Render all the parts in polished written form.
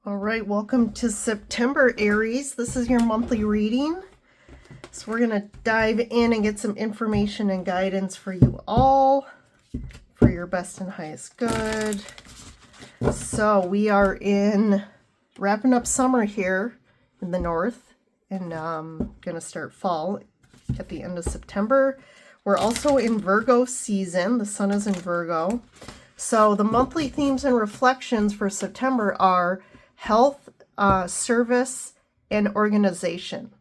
All right, welcome to September, Aries. This is your monthly reading. So we're going to dive in and get some information and guidance for you all for your best and highest good. So we are wrapping up summer here in the north and going to start fall at the end of September. We're also in Virgo season. The sun is in Virgo. So the monthly themes and reflections for September are health, service, and organization.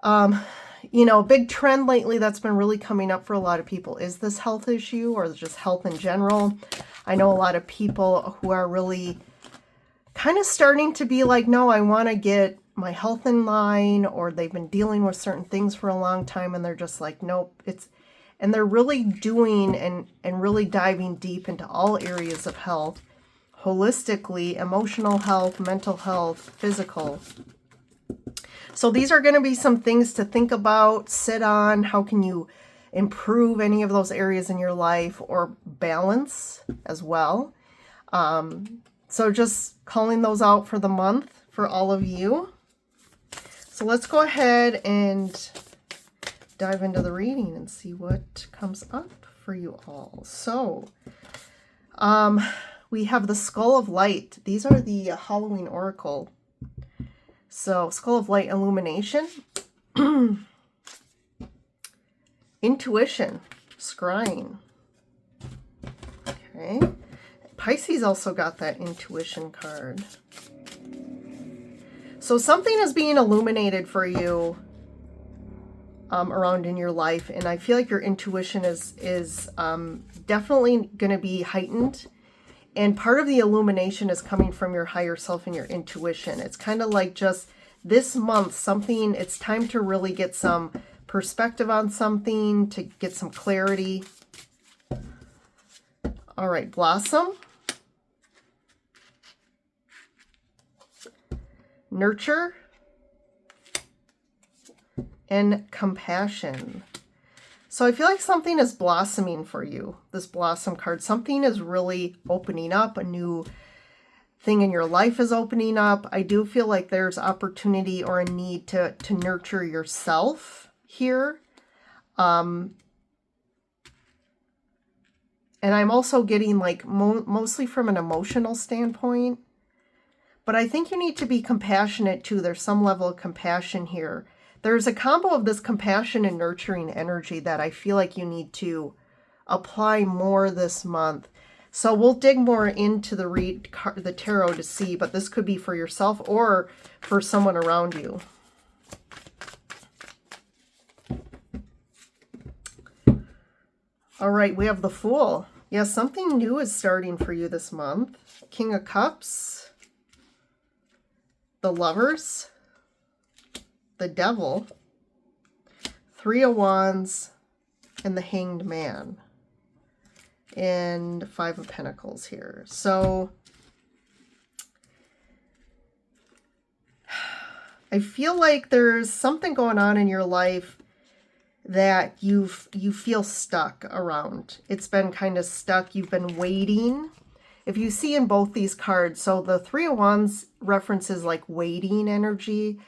Big trend lately that's been really coming up for a lot of people is this health issue or just health in general. I know a lot of people who are really kind of starting to be like, no, I want to get my health in line, or they've been dealing with certain things for a long time and they're just like, nope, and they're really doing and really diving deep into all areas of health. Holistically, emotional health, mental health, physical. So these are going to be some things to think about, sit on. How can you improve any of those areas in your life or balance as well? So just calling those out for the month for all of you. So let's go ahead and dive into the reading and see what comes up for you all. So, we have the Skull of Light. These are the Halloween Oracle. So, Skull of Light, illumination, intuition, scrying. Okay. Pisces also got that intuition card. So something is being illuminated for you around in your life, and I feel like your intuition is definitely going to be heightened. And part of the illumination is coming from your higher self and your intuition. It's kind of like just this month, it's time to really get some perspective on something, to get some clarity. All right, blossom. Nurture. And compassion. So I feel like something is blossoming for you, this blossom card. Something is really opening up. A new thing in your life is opening up. I do feel like there's opportunity or a need to nurture yourself here. And I'm also getting like mostly from an emotional standpoint. But I think you need to be compassionate too. There's some level of compassion here. There's a combo of this compassion and nurturing energy that I feel like you need to apply more this month. So we'll dig more into the tarot to see, but this could be for yourself or for someone around you. All right, we have the Fool. Yes, something new is starting for you this month. King of Cups. The Lovers. The Devil, Three of Wands, and the Hanged Man, and Five of Pentacles here. So I feel like there's something going on in your life that you feel stuck around. It's been kind of stuck. You've been waiting. If you see in both these cards, so the Three of Wands references like waiting energy.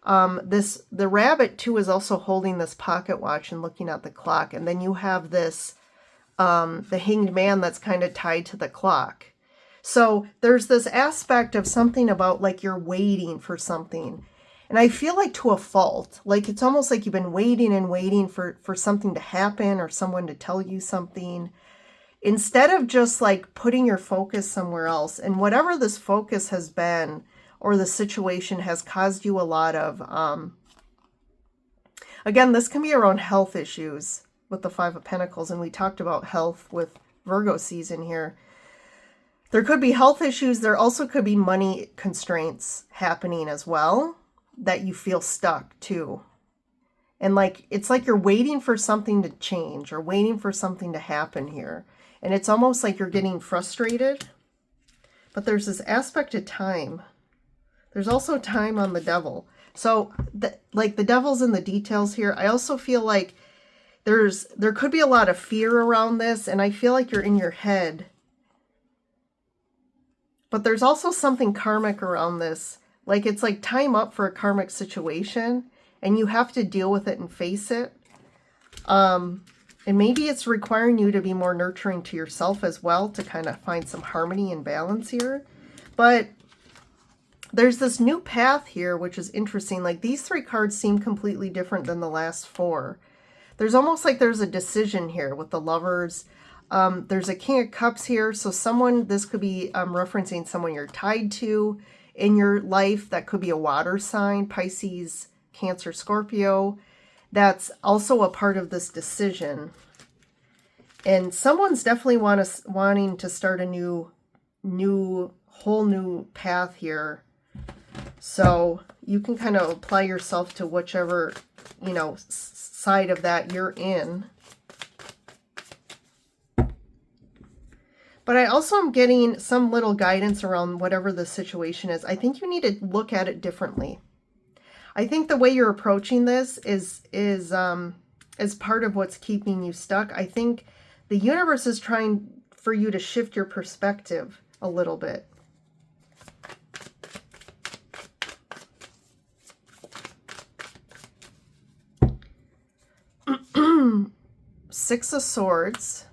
The rabbit too is also holding this pocket watch and looking at the clock. And then you have this, the Hanged Man that's kind of tied to the clock. So there's this aspect of something about like you're waiting for something. And I feel like to a fault, like it's almost like you've been waiting and waiting for something to happen or someone to tell you something. Instead of just like putting your focus somewhere else, and whatever this focus has been, or the situation has caused you a lot of, again, this can be around health issues with the Five of Pentacles, and we talked about health with Virgo season here. There could be health issues. There also could be money constraints happening as well that you feel stuck too. And like, it's like you're waiting for something to change or waiting for something to happen here. And it's almost like you're getting frustrated, but there's this aspect of time. There's also time on the Devil. So like the Devil's in the details here. I also feel like there could be a lot of fear around this. And I feel like you're in your head But there's also something karmic around this. Like it's like time up for a karmic situation and you have to deal with it and face it. And maybe it's requiring you to be more nurturing to yourself as well to kind of find some harmony and balance here. But there's this new path here, which is interesting. Like these 3 cards seem completely different than the last 4. There's almost like there's a decision here with the Lovers. There's a King of Cups here. So someone, this could be referencing someone you're tied to in your life. That could be a water sign, Pisces, Cancer, Scorpio. That's also a part of this decision. And someone's definitely wanting to start a whole new path here. So you can kind of apply yourself to whichever, you know, side of that you're in. But I also am getting some little guidance around whatever the situation is. I think you need to look at it differently. I think the way you're approaching this is part of what's keeping you stuck. I think the universe is trying for you to shift your perspective a little bit. Six of Swords.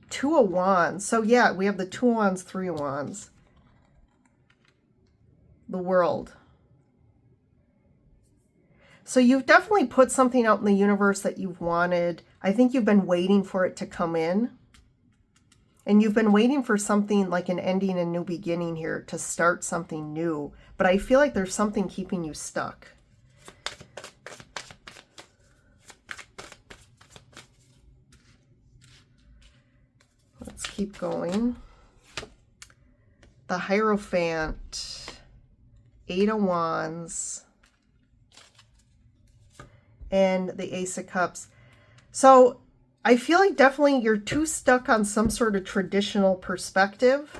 2 of Wands. So yeah, we have the 2 of Wands, 3 of Wands. The World. So you've definitely put something out in the universe that you've wanted. I think you've been waiting for it to come in. And you've been waiting for something like an ending and new beginning here to start something new. But I feel like there's something keeping you stuck. Let's keep going. The Hierophant, 8 of Wands, and the Ace of Cups. So I feel like definitely you're too stuck on some sort of traditional perspective.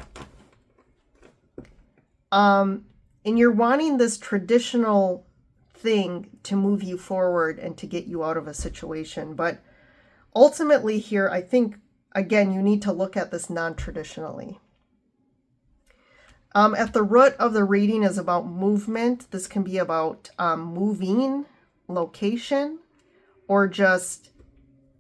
And you're wanting this traditional thing to move you forward and to get you out of a situation. But ultimately here, I think, again, you need to look at this non-traditionally. At the root of the reading is about movement. This can be about moving, location, or just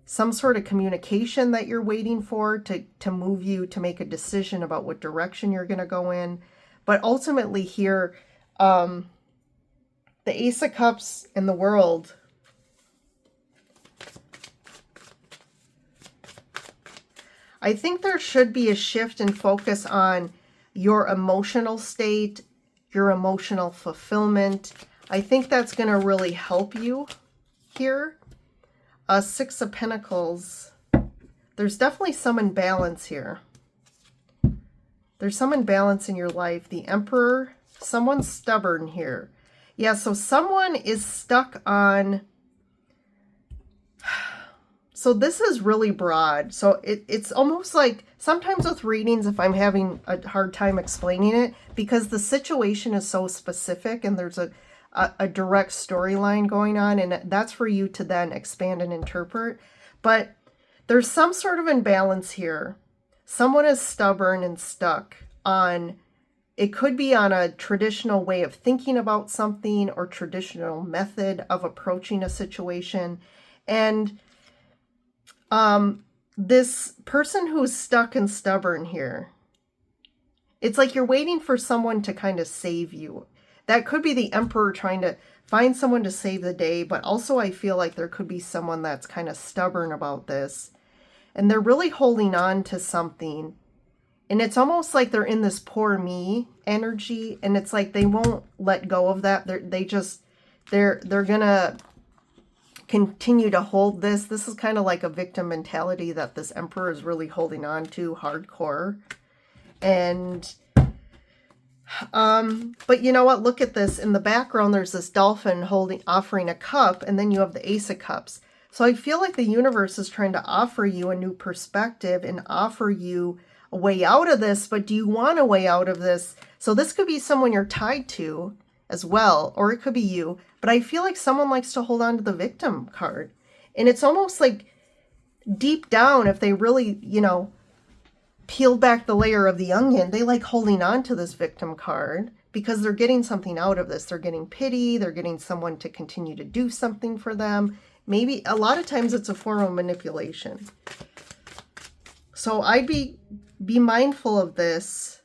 some sort of communication that you're waiting for to move you to make a decision about what direction you're going to go in. But ultimately here, the Ace of Cups in the World, I think there should be a shift in focus on your emotional state, your emotional fulfillment. I think that's going to really help you here. 6 of Pentacles. There's definitely some imbalance here. There's some imbalance in your life. The Emperor, someone's stubborn here. Yeah, so someone is stuck on... So this is really broad. So it's almost like sometimes with readings, if I'm having a hard time explaining it, because the situation is so specific and there's a direct storyline going on, and that's for you to then expand and interpret. But there's some sort of imbalance here. Someone is stubborn and stuck on, it could be on a traditional way of thinking about something or traditional method of approaching a situation. And this person who's stuck and stubborn here, it's like you're waiting for someone to kind of save you. That could be the Emperor trying to find someone to save the day, but also I feel like there could be someone that's kind of stubborn about this. And they're really holding on to something. And it's almost like they're in this poor me energy. And it's like they won't let go of that. They're gonna continue to hold this. This is kind of like a victim mentality that this Emperor is really holding on to hardcore. And but you know what? Look at this. In the background, there's this dolphin offering a cup, and then you have the Ace of Cups. So I feel like the universe is trying to offer you a new perspective and offer you a way out of this, but do you want a way out of this? So this could be someone you're tied to as well, or it could be you, but I feel like someone likes to hold on to the victim card. And it's almost like deep down, if they really, you know, peeled back the layer of the onion, they like holding on to this victim card because they're getting something out of this. They're getting pity. They're getting someone to continue to do something for them. Maybe a lot of times it's a form of manipulation. So I'd be mindful of this,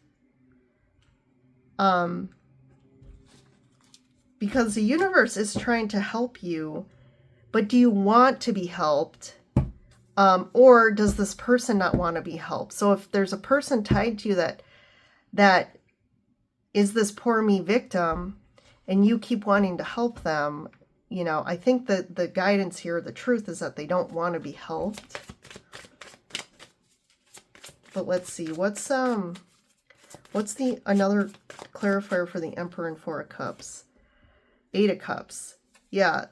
because the universe is trying to help you, but do you want to be helped? Or does this person not want to be helped? So if there's a person tied to you that is this poor me victim, and you keep wanting to help them, you know, I think that the guidance here, the truth is that they don't want to be helped. But let's see, what's the another clarifier for the Emperor and Four of Cups? Eight of Cups. Yeah.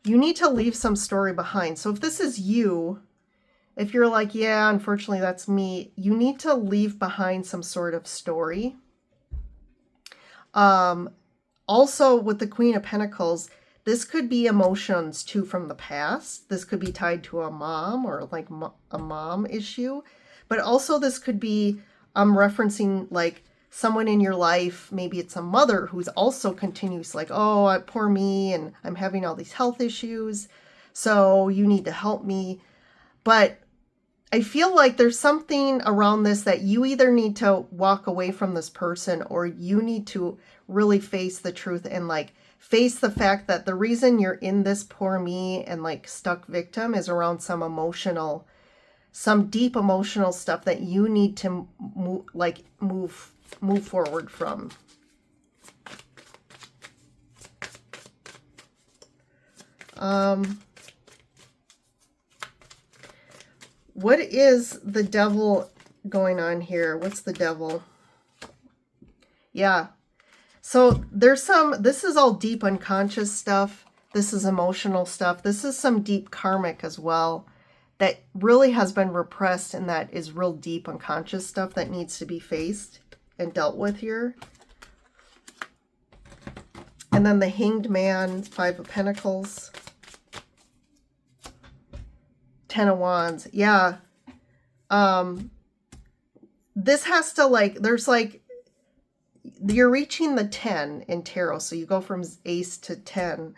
You need to leave some story behind. So if this is you, if you're like, yeah, unfortunately that's me, you need to leave behind some sort of story. Also with the Queen of Pentacles, this could be emotions too from the past. This could be tied to a mom or like a mom issue. But also this could be referencing like someone in your life, maybe it's a mother who's also continues like, oh, poor me, and I'm having all these health issues, so you need to help me. But I feel like there's something around this that you either need to walk away from this person, or you need to really face the truth and like face the fact that the reason you're in this poor me and like stuck victim is around some deep emotional stuff that you need to move forward from. What is the devil going on here? What's the devil? Yeah. So there's this is all deep unconscious stuff. This is emotional stuff. This is some deep karmic as well that really has been repressed, and that is real deep unconscious stuff that needs to be faced and dealt with here. And then the Hanged Man, Five of Pentacles, Ten of Wands. Yeah. This has to there's you're reaching the 10 in tarot. So you go from ace to 10.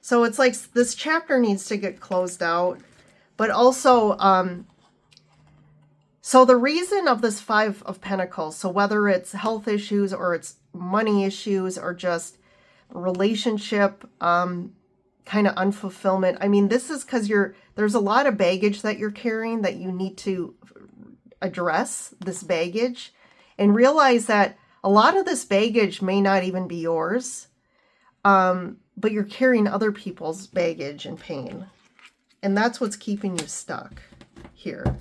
So it's like this chapter needs to get closed out. But also, so the reason of this Five of Pentacles, so whether it's health issues or it's money issues or just relationship kind of unfulfillment, I mean, this is because there's a lot of baggage that you're carrying that you need to address this baggage and realize that a lot of this baggage may not even be yours, but you're carrying other people's baggage and pain. And that's what's keeping you stuck here.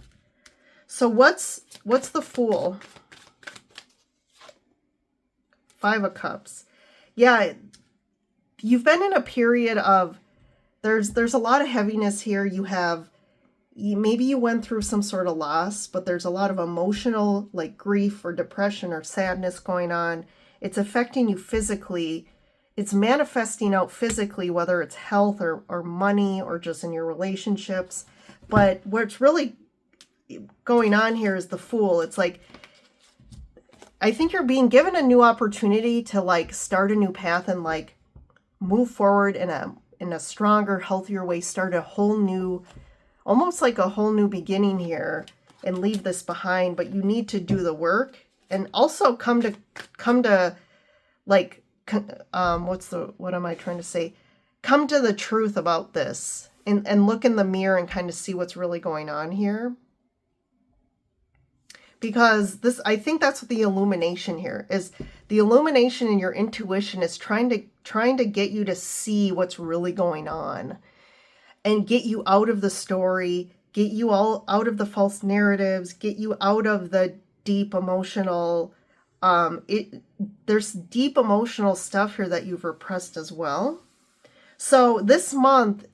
So what's the Fool? Five of Cups. Yeah, you've been in a period of, there's a lot of heaviness here. Maybe you went through some sort of loss, but there's a lot of emotional like grief or depression or sadness going on. It's affecting you physically. It's manifesting out physically, whether it's health or money or just in your relationships. But what's really going on here is the Fool. It's like, I think you're being given a new opportunity to like start a new path and like move forward in a stronger, healthier way, start a whole new, almost like a whole new beginning here and leave this behind. But you need to do the work and also come to like, what am I trying to say? Come to the truth about this and look in the mirror and kind of see what's really going on here. Because I think that's what the illumination here is. The illumination in your intuition is trying to get you to see what's really going on and get you out of the story, get you all out of the false narratives, get you out of the deep emotional, there's deep emotional stuff here that you've repressed as well. So this month,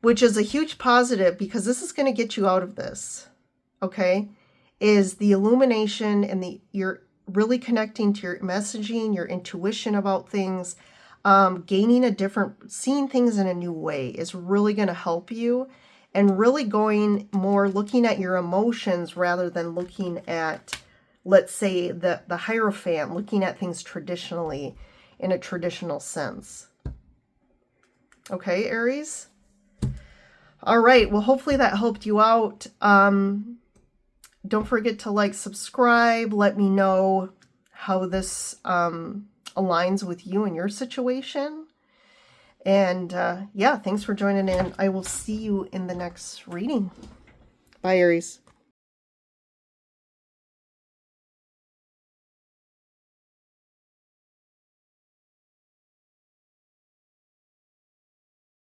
which is a huge positive because this is going to get you out of this, okay, is the illumination and you're really connecting to your messaging, your intuition about things, seeing things in a new way is really going to help you. and really going more looking at your emotions rather than looking at, let's say, the Hierophant, looking at things traditionally in a traditional sense. Okay, Aries? All right, well, hopefully that helped you out. Don't forget to like, subscribe, let me know how this aligns with you and your situation. And yeah, thanks for joining in. I will see you in the next reading. Bye, Aries.